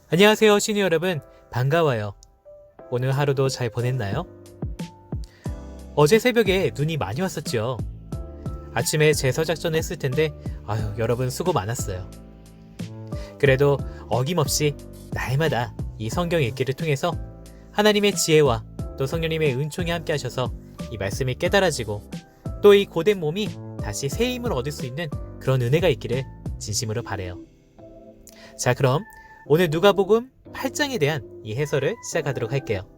안녕하세요, 시니 여러분. 반가워요. 오늘 하루도 잘 보냈나요? 어제 새벽에 눈이 많이 왔었죠. 아침에 제서 작전을 했을 텐데 여러분 수고 많았어요. 그래도 어김없이 날마다 이 성경 읽기를 통해서 하나님의 지혜와 또 성령님의 은총이 함께 하셔서 이 말씀이 깨달아지고 또 이 고된 몸이 다시 새 힘을 얻을 수 있는 그런 은혜가 있기를 진심으로 바라요. 자, 그럼 오늘 누가복음 8장에 대한 이 해설을 시작하도록 할게요.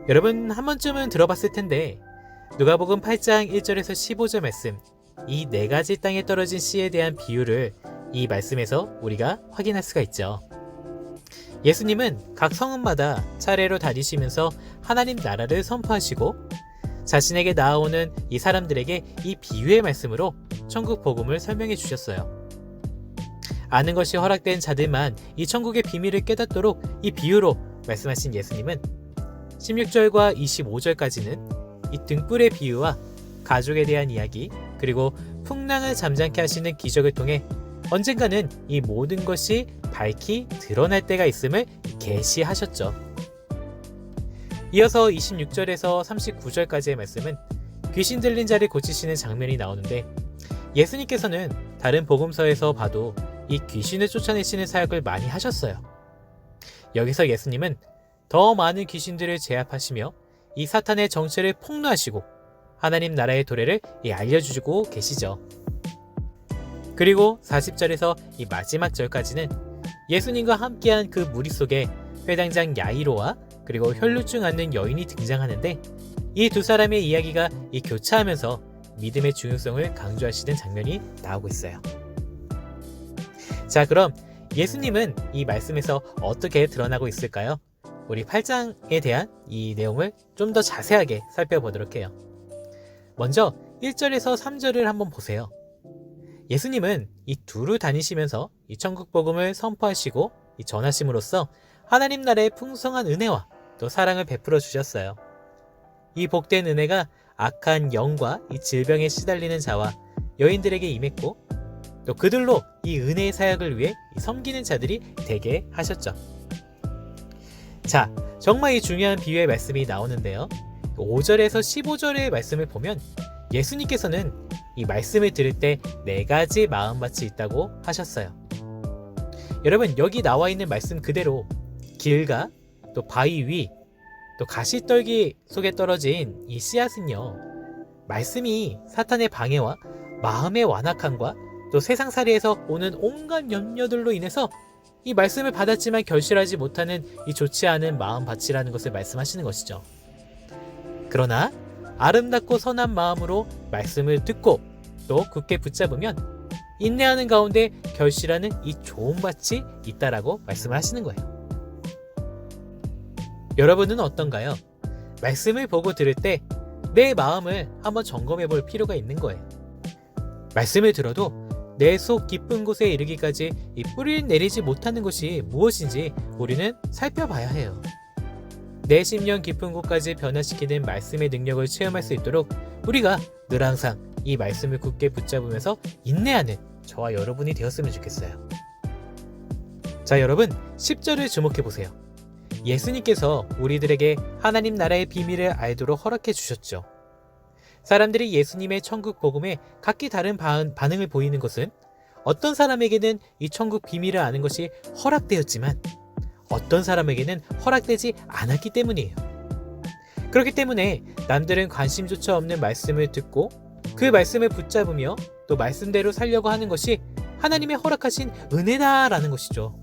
여러분 한 번쯤은 들어봤을 텐데 누가복음 8장 1절에서 15절 말씀, 이 네 가지 땅에 떨어진 씨에 대한 비유를 이 말씀에서 우리가 확인할 수가 있죠. 예수님은 각 성읍마다 차례로 다니시면서 하나님 나라를 선포하시고 자신에게 나아오는 이 사람들에게 이 비유의 말씀으로 천국 복음을 설명해 주셨어요. 아는 것이 허락된 자들만 이 천국의 비밀을 깨닫도록 이 비유로 말씀하신 예수님은 16절과 25절까지는 이 등불의 비유와 가족에 대한 이야기, 그리고 풍랑을 잠잠케 하시는 기적을 통해 언젠가는 이 모든 것이 밝히 드러날 때가 있음을 계시하셨죠. 이어서 26절에서 39절까지의 말씀은 귀신 들린 자를 고치시는 장면이 나오는데 예수님께서는 다른 복음서에서 봐도 이 귀신을 쫓아내시는 사역을 많이 하셨어요. 여기서 예수님은 더 많은 귀신들을 제압하시며 이 사탄의 정체를 폭로하시고 하나님 나라의 도래를 알려주고 계시죠. 그리고 40절에서 이 마지막 절까지는 예수님과 함께한 그 무리 속에 회당장 야이로와 그리고 혈루증 앓는 여인이 등장하는데 이 두 사람의 이야기가 교차하면서 믿음의 중요성을 강조하시는 장면이 나오고 있어요. 자, 그럼 예수님은 이 말씀에서 어떻게 드러나고 있을까요? 우리 8장에 대한 이 내용을 좀 더 자세하게 살펴보도록 해요. 먼저 1절에서 3절을 한번 보세요. 예수님은 이 두루 다니시면서 이 천국 복음을 선포하시고 이 전하심으로써 하나님 나라의 풍성한 은혜와 또 사랑을 베풀어 주셨어요. 이 복된 은혜가 악한 영과 이 질병에 시달리는 자와 여인들에게 임했고 또 그들로 이 은혜의 사역을 위해 섬기는 자들이 되게 하셨죠. 자, 정말 이 중요한 비유의 말씀이 나오는데요. 5절에서 15절의 말씀을 보면 예수님께서는 이 말씀을 들을 때 네 가지 마음밭이 있다고 하셨어요. 여러분, 여기 나와 있는 말씀 그대로 길가, 또 바위 위, 또 가시떨기 속에 떨어진 이 씨앗은요, 말씀이 사탄의 방해와 마음의 완악함과 또 세상살이에서 오는 온갖 염려들로 인해서 이 말씀을 받았지만 결실하지 못하는 이 좋지 않은 마음밭이라는 것을 말씀하시는 것이죠. 그러나 아름답고 선한 마음으로 말씀을 듣고 또 굳게 붙잡으면 인내하는 가운데 결실하는 이 좋은 밭이 있다라고 말씀을 하시는 거예요. 여러분은 어떤가요? 말씀을 보고 들을 때 내 마음을 한번 점검해 볼 필요가 있는 거예요. 말씀을 들어도 내 속 깊은 곳에 이르기까지 이 뿌리를 내리지 못하는 것이 무엇인지 우리는 살펴봐야 해요. 내 심령 깊은 곳까지 변화시키는 말씀의 능력을 체험할 수 있도록 우리가 늘 항상 이 말씀을 굳게 붙잡으면서 인내하는 저와 여러분이 되었으면 좋겠어요. 자, 여러분 10절을 주목해 보세요. 예수님께서 우리들에게 하나님 나라의 비밀을 알도록 허락해 주셨죠. 사람들이 예수님의 천국 복음에 각기 다른 반응을 보이는 것은 어떤 사람에게는 이 천국 비밀을 아는 것이 허락되었지만 어떤 사람에게는 허락되지 않았기 때문이에요. 그렇기 때문에 남들은 관심조차 없는 말씀을 듣고 그 말씀을 붙잡으며 또 말씀대로 살려고 하는 것이 하나님의 허락하신 은혜다라는 것이죠.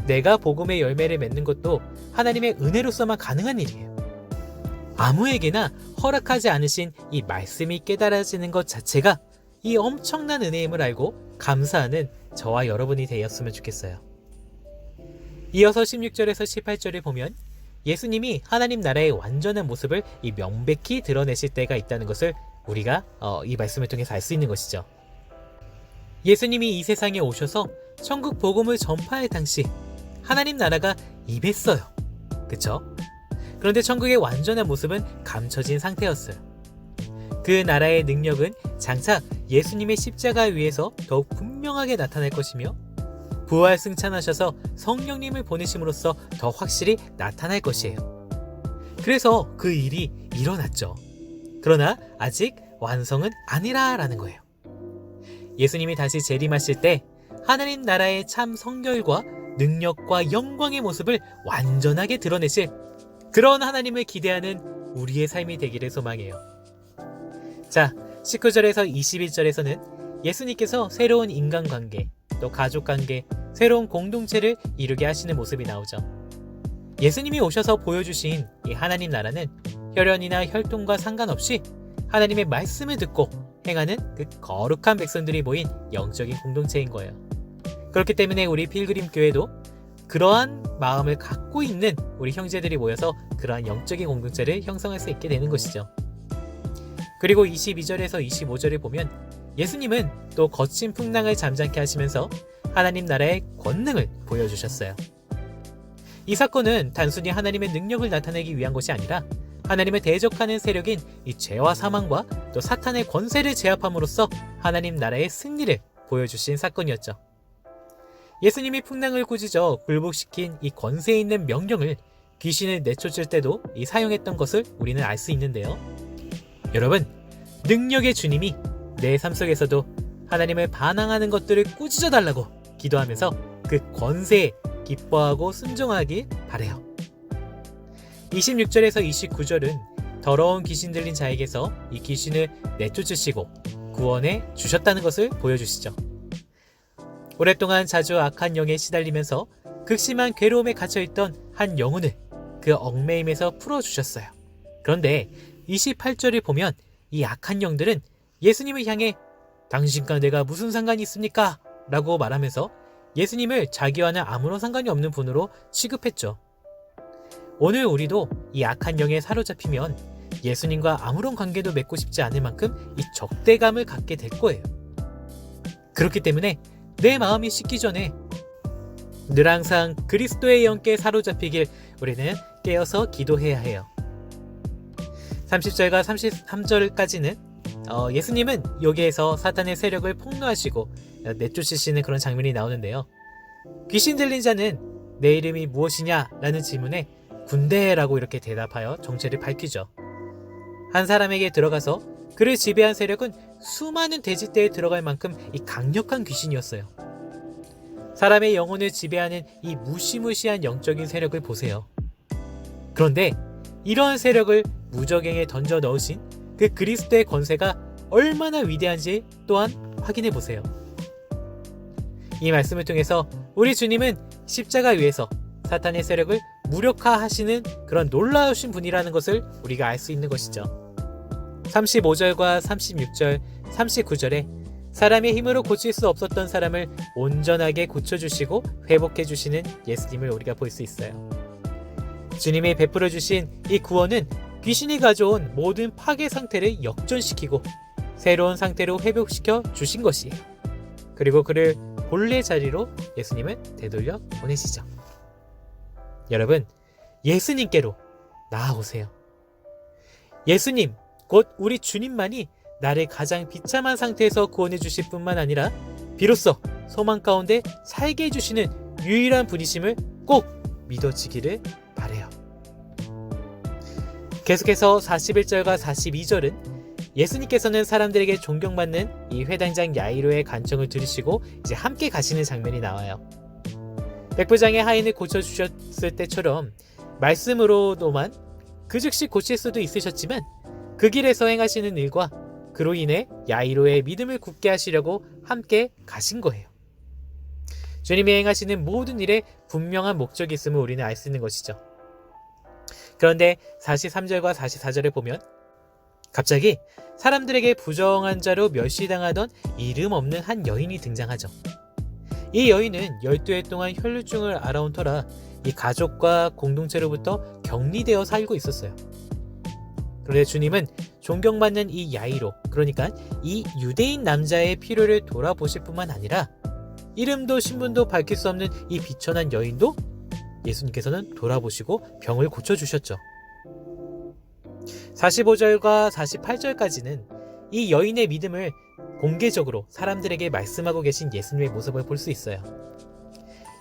내가 복음의 열매를 맺는 것도 하나님의 은혜로서만 가능한 일이에요. 아무에게나 허락하지 않으신 이 말씀이 깨달아지는 것 자체가 이 엄청난 은혜임을 알고 감사하는 저와 여러분이 되었으면 좋겠어요. 이어서 16절에서 18절에 보면 예수님이 하나님 나라의 완전한 모습을 이 명백히 드러내실 때가 있다는 것을 우리가 이 말씀을 통해서 알 수 있는 것이죠. 예수님이 이 세상에 오셔서 천국 복음을 전파할 당시 하나님 나라가 임했어요. 그쵸? 그런데 천국의 완전한 모습은 감춰진 상태였어요. 그 나라의 능력은 장차 예수님의 십자가 위에서 더욱 분명하게 나타날 것이며 부활 승천하셔서 성령님을 보내심으로써 더 확실히 나타날 것이에요. 그래서 그 일이 일어났죠. 그러나 아직 완성은 아니라라는 거예요. 예수님이 다시 재림하실 때 하나님 나라의 참 성결과 능력과 영광의 모습을 완전하게 드러내실 그런 하나님을 기대하는 우리의 삶이 되기를 소망해요. 자, 19절에서 21절에서는 예수님께서 새로운 인간관계, 또 가족관계, 새로운 공동체를 이루게 하시는 모습이 나오죠. 예수님이 오셔서 보여주신 이 하나님 나라는 혈연이나 혈통과 상관없이 하나님의 말씀을 듣고 행하는 그 거룩한 백성들이 모인 영적인 공동체인 거예요. 그렇기 때문에 우리 필그림 교회도 그러한 마음을 갖고 있는 우리 형제들이 모여서 그러한 영적인 공동체를 형성할 수 있게 되는 것이죠. 그리고 22절에서 25절을 보면 예수님은 또 거친 풍랑을 잠잠케 하시면서 하나님 나라의 권능을 보여주셨어요. 이 사건은 단순히 하나님의 능력을 나타내기 위한 것이 아니라 하나님을 대적하는 세력인 이 죄와 사망과 또 사탄의 권세를 제압함으로써 하나님 나라의 승리를 보여주신 사건이었죠. 예수님이 풍랑을 꾸짖어 굴복시킨 이 권세 있는 명령을 귀신을 내쫓을 때도 이 사용했던 것을 우리는 알 수 있는데요. 여러분, 능력의 주님이 내 삶 속에서도 하나님을 반항하는 것들을 꾸짖어 달라고 기도하면서 그 권세에 기뻐하고 순종하길 바라요. 26절에서 29절은 더러운 귀신 들린 자에게서 이 귀신을 내쫓으시고 구원해 주셨다는 것을 보여주시죠. 오랫동안 자주 악한 영에 시달리면서 극심한 괴로움에 갇혀있던 한 영혼을 그 얽매임에서 풀어주셨어요. 그런데 28절을 보면 이 악한 영들은 예수님을 향해 당신과 내가 무슨 상관이 있습니까? 라고 말하면서 예수님을 자기와는 아무런 상관이 없는 분으로 취급했죠. 오늘 우리도 이 악한 영에 사로잡히면 예수님과 아무런 관계도 맺고 싶지 않을 만큼 이 적대감을 갖게 될 거예요. 그렇기 때문에 내 마음이 식기 전에 늘 항상 그리스도의 영께 사로잡히길 우리는 깨어서 기도해야 해요. 30절과 33절까지는 예수님은 여기에서 사탄의 세력을 폭로하시고 내쫓으시는 그런 장면이 나오는데요. 귀신 들린 자는 내 이름이 무엇이냐? 라는 질문에 군대라고 이렇게 대답하여 정체를 밝히죠. 한 사람에게 들어가서 그를 지배한 세력은 수많은 돼지떼에 들어갈 만큼 이 강력한 귀신이었어요. 사람의 영혼을 지배하는 이 무시무시한 영적인 세력을 보세요. 그런데 이러한 세력을 무저갱에 던져 넣으신 그 그리스도의 권세가 얼마나 위대한지 또한 확인해 보세요. 이 말씀을 통해서 우리 주님은 십자가 위에서 사탄의 세력을 무력화하시는 그런 놀라우신 분이라는 것을 우리가 알 수 있는 것이죠. 35절과 36절, 39절에 사람의 힘으로 고칠 수 없었던 사람을 온전하게 고쳐주시고 회복해주시는 예수님을 우리가 볼 수 있어요. 주님이 베풀어 주신 이 구원은 귀신이 가져온 모든 파괴 상태를 역전시키고 새로운 상태로 회복시켜 주신 것이에요. 그리고 그를 본래 자리로 예수님은 되돌려 보내시죠. 여러분, 예수님께로 나아오세요. 예수님, 곧 우리 주님만이 나를 가장 비참한 상태에서 구원해 주실 뿐만 아니라 비로소 소망 가운데 살게 해주시는 유일한 분이심을 꼭 믿어지기를 바라요. 계속해서 41절과 42절은 예수님께서는 사람들에게 존경받는 이 회당장 야이로의 간청을 들으시고 이제 함께 가시는 장면이 나와요. 백부장의 하인을 고쳐주셨을 때처럼 말씀으로도만 그 즉시 고칠 수도 있으셨지만 그 길에서 행하시는 일과 그로 인해 야이로의 믿음을 굳게 하시려고 함께 가신 거예요. 주님이 행하시는 모든 일에 분명한 목적이 있음을 우리는 알 수 있는 것이죠. 그런데 43절과 44절을 보면 갑자기 사람들에게 부정한 자로 멸시당하던 이름 없는 한 여인이 등장하죠. 이 여인은 12해 동안 혈루증을 앓아온 터라 이 가족과 공동체로부터 격리되어 살고 있었어요. 그런데 주님은 존경받는 이 야이로, 그러니까 이 유대인 남자의 필요를 돌아보실 뿐만 아니라 이름도 신분도 밝힐 수 없는 이 비천한 여인도 예수님께서는 돌아보시고 병을 고쳐주셨죠. 45절과 48절까지는 이 여인의 믿음을 공개적으로 사람들에게 말씀하고 계신 예수님의 모습을 볼 수 있어요.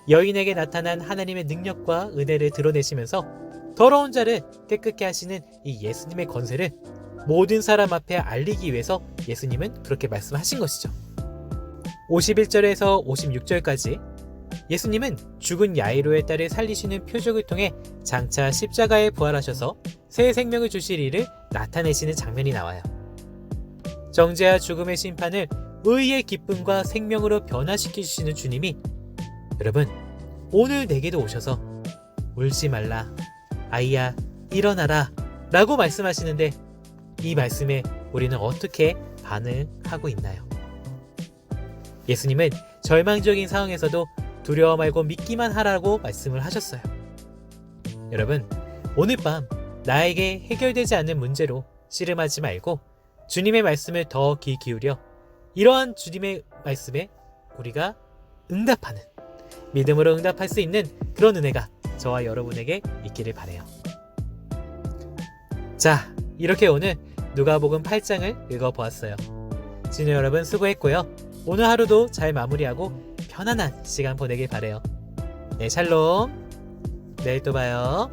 여인에게 나타난 하나님의 능력과 은혜를 드러내시면서 더러운 자를 깨끗게 하시는 이 예수님의 권세를 모든 사람 앞에 알리기 위해서 예수님은 그렇게 말씀하신 것이죠. 51절에서 56절까지 예수님은 죽은 야이로의 딸을 살리시는 표적을 통해 장차 십자가에 부활하셔서 새 생명을 주실 일을 나타내시는 장면이 나와요. 정죄와 죽음의 심판을 의의 기쁨과 생명으로 변화시키시는 주님이 여러분 오늘 내게도 오셔서 울지 말라 아이야 일어나라 라고 말씀하시는데 이 말씀에 우리는 어떻게 반응하고 있나요? 예수님은 절망적인 상황에서도 두려워 말고 믿기만 하라고 말씀을 하셨어요. 여러분 오늘 밤 나에게 해결되지 않는 문제로 씨름하지 말고 주님의 말씀을 더 귀 기울여 이러한 주님의 말씀에 우리가 응답하는 믿음으로 응답할 수 있는 그런 은혜가 저와 여러분에게 있기를 바라요. 자, 이렇게 오늘 누가복음 8장을 읽어보았어요. 시청자 여러분 수고했고요. 오늘 하루도 잘 마무리하고 편안한 시간 보내길 바라요. 네, 샬롬. 내일 또 봐요.